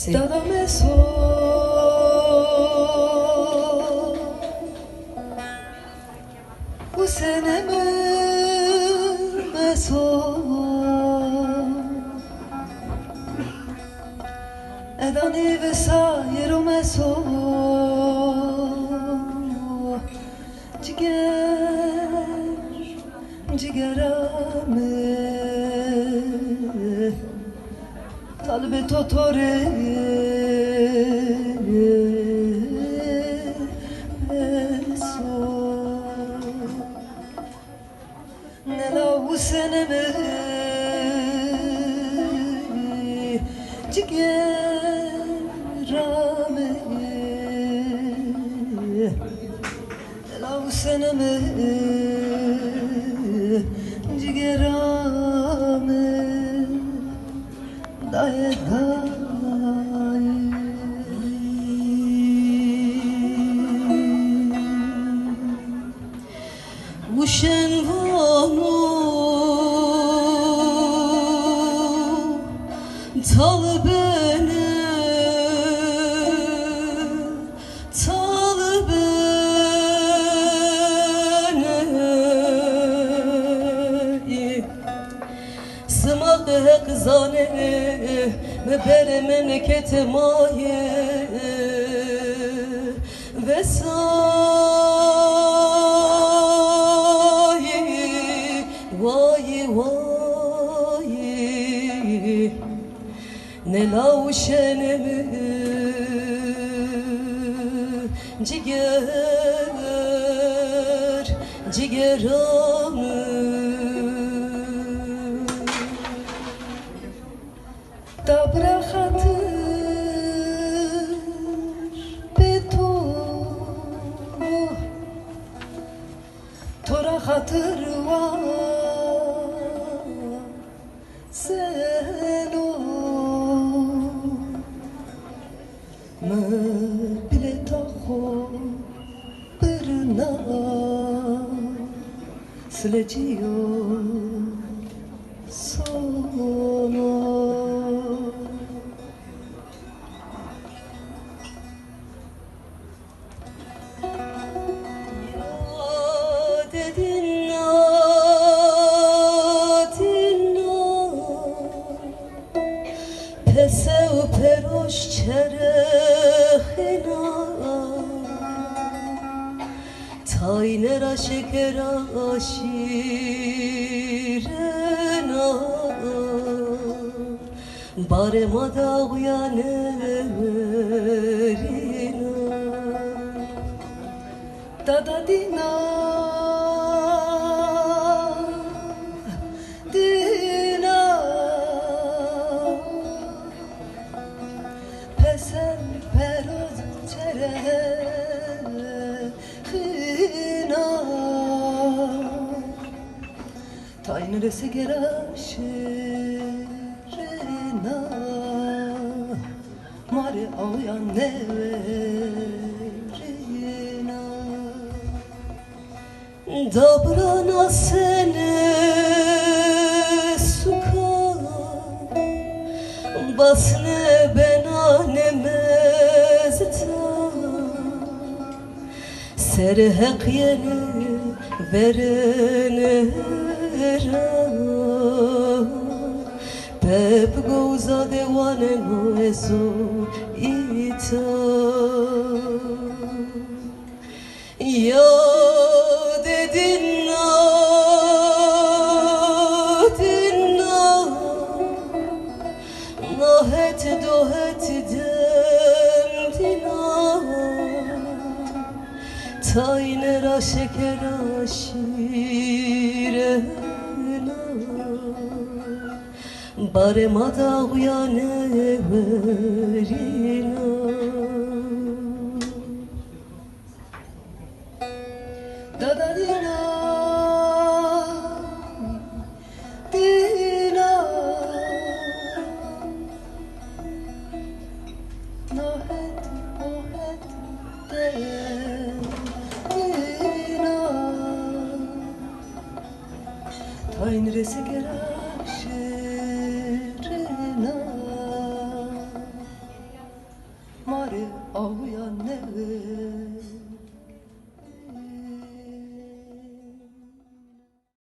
Dada me so bu sene me so edani vesaire me so cigerame talbe totore beso nella useneme cigerame nella useneme cigerame daye Uşen vanu talbene Sımak hekzane me bere menekete maye vesaye vay vay ne lavşenemi cigeramı da bırakatır beton tora hatır var sen o me bile taho birna sileciyor sonu Pesev peroş çerehina Taynera şekera şirena Barema da uyanerina Dada dina Sen peroz çerehina Taynere sigara şirina Mare ağuyan neverina Dobrana sene suka Basne benanemezta Serhek yeni verene Pep goza devane no ezo ita Ya dedin Nahet dohet demdina Taynera şekera şirena Barema da uyanerina Dada dina Taynere sigara şirina ağlayan ne